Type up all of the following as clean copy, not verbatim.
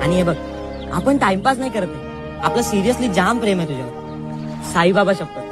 आणि हे बघ, आपण टाइमपास नाही करत आहे, आपलं सिरियसली जाम प्रेम आहे तुझ्यावर, साईबाबा शपथ.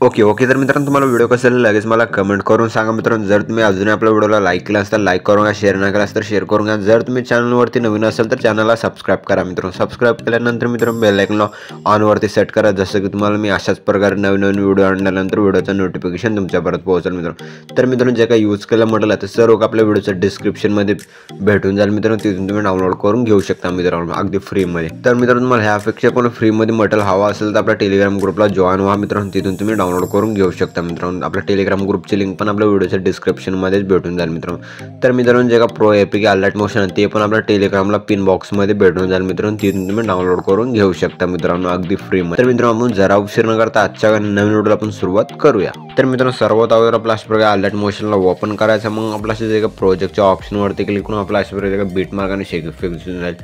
ओके तर मित्रांनो, तुम्हाला व्हिडिओ कसा लगेच मला कमेंट करून सांगा मित्रांनो. जर तुम्ही अजूनही आपल्या व्हिडिओला लाईक केला असेल तर लाईक करून घ्या, शेअर नाही केला असेल तर शेअर करून घ्या. जर तुम्ही चॅनलवरती नवीन असेल तर चॅनलला सबस्क्राईब करा मित्रांनो. सबस्क्राईब केल्यानंतर मित्रांनो बेल आयकॉनला ऑनवरती सेट करा, जसं की तुम्हाला मी अशाच प्रकारे नवीन व्हिडिओ आणल्यानंतर व्हिडिओचं नोटिफिकेशन तुमच्यापर्यंत पोहोचेल मित्रांनो. तर मित्रांनो, जे काही यूज केलं म्हटलं ते सर्व आपल्या व्हिडिओचं डिस्क्रिप्शनमध्ये भेटून जाईल मित्रांनो. तिथून तुम्ही डाउनलोड करून घेऊ शकता मित्रांनो, अगदी फ्रीमध्ये. तर मित्रांनो, तुम्हाला ह्यापेक्षा पण फ्रीमध्ये मटेरियल हवा असेल तर आपल्या टेलिग्राम ग्रुपला जॉईन व्हा मित्रांनो. तिथून तुम्ही डाउनलोड करून घेऊ शकता मित्रांनो. आपल्या टेलिग्राम ग्रुपची लिंक पण आपल्या व्हिडिओच्या डिस्क्रिप्शनमध्येच भेटून जाईल मित्रांनो. तर मित्रांनो, जे का प्रो एपीके अलर्ट मोशन आहे ते पण आपल्या टेलिग्रामला पिन बॉक्समध्ये भेटून जाईल मित्रांनो. तिथून तुम्ही डाउनलोड करून घेऊ शकता मित्रांनो, अगदी फ्रीमध्ये. तर मित्रांनो, आपण जरा उशीर न करता आजच्या नवीन व्हिडिओला आपण सुरुवात करूया. तर मित्रांनो, सर्वात अगोदर आपला अशा प्रकारे अलर्ट मोशनला ओपन करायचं. मग आपल्या जे का प्रोजेक्टच्या ऑप्शनवरती क्लिक करून आपला अशा प्रकारे बीट मार्क आणि शेक इफेक्ट जाईल.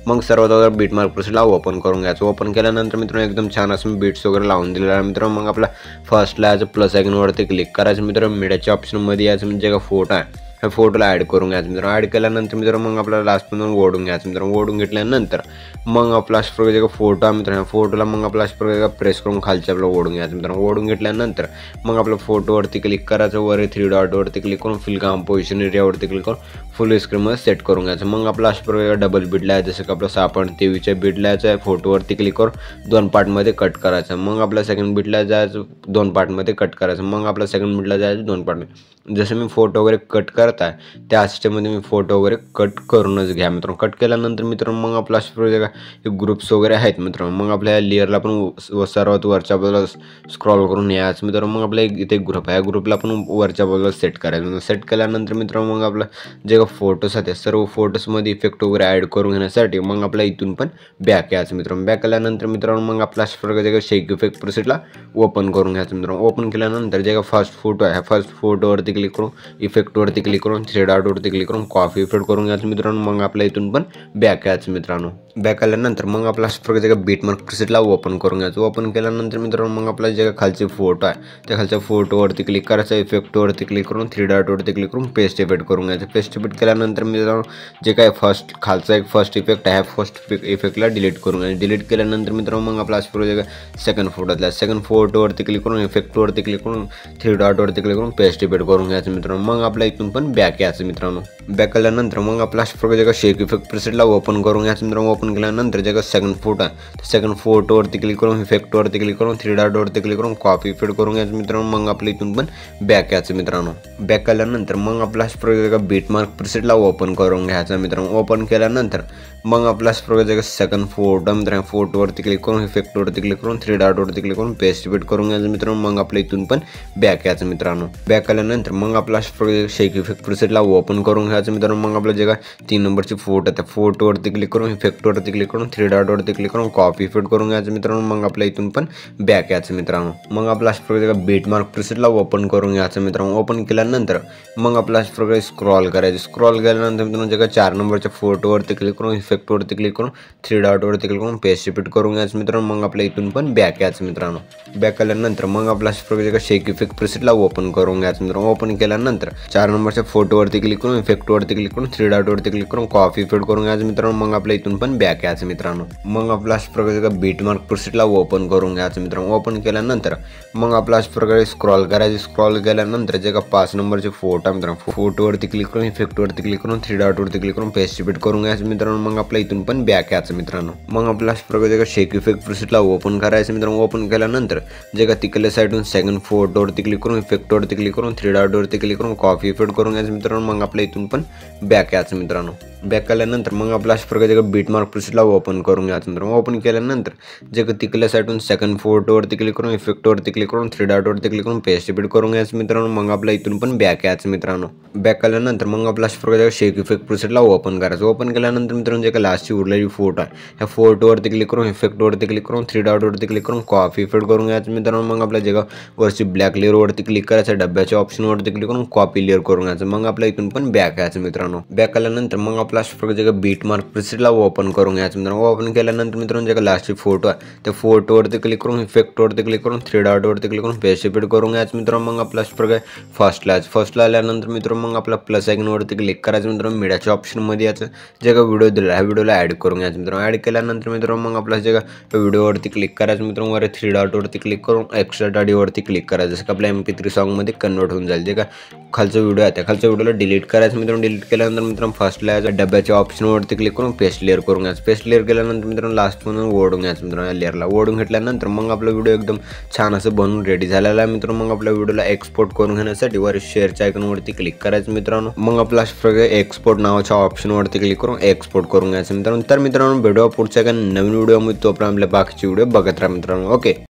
मग सर्वात अगोदर बीट मार्क प्रोसेसला ओपन करून घ्यायचं. ओपन केल्यानंतर मित्रांनो, एकदम छान असं बीट्स वगैरे लावून दिलेलं आहे मित्रांनो. मग आपला फर्स्टला याचं प्लस आयकॉनवरती क्लिक करायचं मित्रांनो. मीडियाच्या ऑप्शनमध्ये यायचं, म्हणजे का फोटो आहे ह्या फोटोला ॲड करून घ्यायचं मित्रांनो. ॲड केल्यानंतर मित्रांनो, मग आपल्याला लास्टपर्यंत ओढून घ्यायचं मित्रांनो. ओढून घेतल्यानंतर मग आपला अशा प्रकारे जे फोटो आहे मित्रांनो, फोटोला मग आपला अशा प्रकारे प्रेस करून खालच्या आपल्याला ओढून घ्यायचं मित्रांनो. ओढून घेतल्यानंतर मग आपल्या फोटोवरती क्लिक करायचं. वर 3 डॉटवरती क्लिक करून फिल कंपोजिशन एरियावरती क्लिक करून फुल स्क्रीनमध्ये सेट करून घ्यायचं. मग आपला अशा प्रकारे डबल बीट लावायचं, जसं की आपलं 6.23च्या बीट लावायचं आहे. फोटोवरती क्लिक करून 2 पार्टमध्ये कट करायचं. मग आपल्या सेकंड बीटला जायचं, 2 पार्टमध्ये कट करायचं. मग आपल्या सेकंड बीटला जायचं 2 पार्टमध्ये. जसं मी फोटो वगैरे कट करत आहे त्या सिस्टममध्ये मी फोटो वगैरे कट करूनच घ्या मित्रांनो. कट केल्यानंतर मित्रांनो, मग आपला अशा प्रकारे ग्रुप्स वगैरे आहेत मित्रांनो. मग आपल्या लेअरला पण सर्वात वरच्या बाजूला स्क्रॉल करून यायचं मित्रांनो. मग आपला इथे ग्रुप आहे, ग्रुपला पण वरच्या बाजूला सेट करायचं. सेट केल्यानंतर मित्रांनो, मग आपलं जे फोटोज आहेत सर्व फोटोजमध्ये इफेक्ट वगैरे ॲड करून घेण्यासाठी मग आपल्या इथून पण बॅक यायचं मित्रांनो. बॅक केल्यानंतर मित्रांनो, मग आपला अशा प्रकारे शेक इफेक्ट प्रोसेसला ओपन करून घ्यायचं मित्रांनो. ओपन केल्यानंतर जे का फर्स्ट फोटो आहे ह्या फर्स्ट फोटोवरती क्लिक करून इफेक्टवरती क्लिक करून 3 डॉटवरती क्लिक करून कॉफी इफेक्ट करून घ्यायचं मित्रांनो. मग आपल्या इथून पण बॅक यायचं मित्रांनो. बॅक आल्यानंतर मग आपला अशा प्रकारे बीट मार्क प्रीसेटला ओपन करून घ्यायचं. ओपन केल्यानंतर मित्रांनो, मग आपला जे खालचे फोटो आहे त्या खालच्या फोटोवरती क्लिक करायचं. इफेक्टवरती क्लिक करून 3 डॉटवरती क्लिक करून पेस्ट इफेक्ट करून घ्यायचं. पेस्ट इफेक्ट केल्यानंतर मित्रांनो, जे काय खालचा एक फर्स्ट इफेक्ट आहे फर्स्ट इफेक्टला डिलीट करून घ्यायचं. डिलीट केल्यानंतर मित्रांनो, मग आपला अशा प्रकारे सेकंड फोटोतला सेकंड फोटोवरती क्लिक करून इफेक्टवरती क्लिक करून 3 डॉटवरती क्लिक करून पेस्ट इफेक्ट करून घ्यायचं मित्रांनो. मग आपल्या इथून पण बॅक यायचं मित्रांनो. बॅक केल्यानंतर मग आपला अशा प्रकारे शेक इफेक्ट प्रीसेटला ओपन करून घ्यायचं मित्रांनो. ओपन केल्यानंतर जे सेकंड फोटो आहे सेकंड फोटोवरती क्लिक करून इफेक्टवरती क्लिक करून 3 डॉटवरती क्लिक करून कॉपी इफेक्ट करून घ्यायचं मित्रांनो. मग आपल्या इथून पण बॅक यायचं मित्रांनो. बॅक केल्यानंतर मग आपला अशा प्रकारे बीट मार्क प्रीसेटला ओपन करून घ्यायचं मित्रांनो. ओपन केल्यानंतर मग आपला अशा प्रकारे सेकंड फोटो मित्रांनो, फोटोवरती क्लिक करून इफेक्टवरती क्लिक करून 3 डॉटवरती क्लिक करून पेस्ट इफेक्ट करून घ्यायचं मित्रांनो. मग आपल्या इथून पण बॅक यायचं मित्रांनो. बॅक आल्यानंतर मग आपला अशा प्रकारे शेक इफेक्ट प्रीसेटला ओपन करून घ्यायचं मित्रांनो. मग आपलं जे काय 3 नंबरची फोटो त्या फोटोवरती क्लिक करून इफेक्टवरती क्लिक करून 3 डॉटवरती क्लिक करून कॉपी इफेक्ट करून घ्यायचं मित्रांनो. मग आपल्या इथून पण बॅक यायचं मित्रांनो. मग आपला अशा प्रकारे बीट मार्क प्रीसेटला ओपन करून घ्यायचं मित्रांनो. ओपन केल्यानंतर मग आपला अशा प्रकारे स्क्रॉल करायचं. स्क्रॉल केल्यानंतर मित्रांनो, जे काय 4 नंबरच्या फोटोवरती क्लिक करून इफेक्टवरती क्लिक करून 3 डॉटवरती क्लिक करून पेस्ट इफेक्ट करून घ्यायचं मित्रांनो. मग आपल्या इथून पण बॅक यायचं मित्रांनो. बॅक केल्यानंतर मग आपला अशा प्रकारे शेक इफेक्ट प्रीसेटला ओपन करून घ्यायचं मित्रांनो. ओपन केल्यानंतर 4 नंबरच्या फोटोवरती क्लिक करून इफेक्टवरती क्लिक करून 3 डॉटवरती क्लिक करून कॉपी इफेक्ट करून घ्यायचं मित्रांनो. मग आपल्या इथून पण बॅक यायचं मित्रांनो. मग आपला अशा प्रकारे बीट मार्क प्रीसेटला ओपन करून घ्यायचं मित्रांनो. ओपन केल्यानंतर मग आपला अशा प्रकारे स्क्रॉल करायचं. स्क्रॉल केल्यानंतर जे का 5 नंबरचे फोटो मित्रांनो, फोटोवरती क्लिक करून इफेक्टवरती क्लिक करून 3 डॉटवरती क्लिक करून पेस्ट इफेक्ट करून घ्यायचं मित्रांनो. मग आपल्या इथून पण बॅक यायचं मित्रांनो. मग आपला अशा प्रकारे शेक इफेक्ट प्रीसेटला ओपन करायचं मित्रांनो. ओपन केल्यानंतर जे का तिकडल्या साईडून सेकंड फोटोवरती क्लिक करून इफेक्टवरती क्लिक करून 3 डॉटवरती क्लिक करून कॉपी इफेक्ट करून घ्यायचं मित्रांनो. मग आपल्या इथून पण बॅक यायचं मित्रांनो. बॅक केल्यानंतर मग आपला अशा प्रकारे बीट मार्क प्रीसेटला ओपन करून घ्यायचं मित्रांनो. ओपन केल्यानंतर जे का तिकडल्या साईडून सेकंड फोटोवरती क्लिक करून इफेक्टवरती क्लिक करून 3 डॉटवरती क्लिक करून पेस्ट इफेक्ट करून घ्यायचं मित्रांनो. मग आपल्या इथून पण बॅक यायचं मित्रांनो. बॅक केल्यानंतर मग आपला अशा प्रकारे शेक इफेक्ट प्रीसेटला ओपन करायचं. ओपन केल्यानंतर मित्रांनो, जे का लास्टची उरलेली फोटो आहे ह्या फोटोवरती क्लिक करून इफेक्टवरती क्लिक करून 3 डॉटवरती क्लिक करून कॉपी इफेक्ट करून घ्यायचं मित्रांनो। मग आपल्या जे का वरची ब्लॅक लेअरवरती क्लिक करायचं, डब्याच्या ऑप्शनवरती क्लिक करून कॉपी लेअर करून घ्यायचं। मग आपल्या इथून पण बॅक यायचं मित्रांनो। बॅक आल्यानंतर मग आपला जे का बीट मार्क प्रीसेटला ओपन करून घ्यायचं मित्रांनो। ओपन केल्यानंतर मित्रांनो जे का लास्टची फोटो आहे त्या फोटोवरती क्लिक करून इफेक्टवरती क्लिक करून 3 डॉटवरती क्लिक करून पेस्ट इफेक्ट करून घ्यायचं मित्रांनो। मग आपला फर्स्टला आल्यानंतर मित्रांनो मग आपला प्लस आयकॉनवरती क्लिक करायचं मित्रांनो। मीडियाच्या ऑप्शनमध्ये याचं जे का व्हिडिओ दिला ह्या व्हिडिओला ॲड करून घ्यायचं मित्रांनो। ॲड केल्यानंतर मित्रांनो मग आपला जे का व्हिडिओवरती क्लिक करायचं मित्रांनो। वर 3 डॉटवरती क्लिक करून एक्स्ट्रा ऑडिओवरती क्लिक करायचं, जसं का आपल्या MP3 सॉन्गमध्ये कन्वर्ट होऊन जाईल। जे का खालचा व्हिडिओ आहे त्या खालच्या व्हिडिओला डिलीट करायचं मित्रांनो। डिलीट केल्यानंतर मित्रांनो फर्स्टला याच्या डब्याच्या ऑप्शनवरती क्लिक करून पेस्ट लेअर करून घ्यायचं। पेस्ट लेअर केल्यानंतर मित्रांनो लास्ट म्हणून ओढून घ्यायचं मित्रांनो। या लेअरला ओढून घेतल्यानंतर मग आपला व्हिडिओ एकदम छान असं बनवून रेडी झालेला आहे मित्रांनो। मग आपल्या व्हिडिओला एक्सपोर्ट करून घेण्यासाठी वर शेअरच्या आयकॉनवरती क्लिक करायचं मित्रांनो। मग आपला एक्सपोर्ट नावाच्या ऑप्शनवरती क्लिक करून एक्सपोर्ट करून घ्यायचं मित्रांनो। तर मित्रांनो व्हिडिओ पुढच्या काही नवीन व्हिडिओमध्ये तोपर्यंत आपल्या बाकीचे व्हिडिओ बघत राहा मित्रांनो। ओके.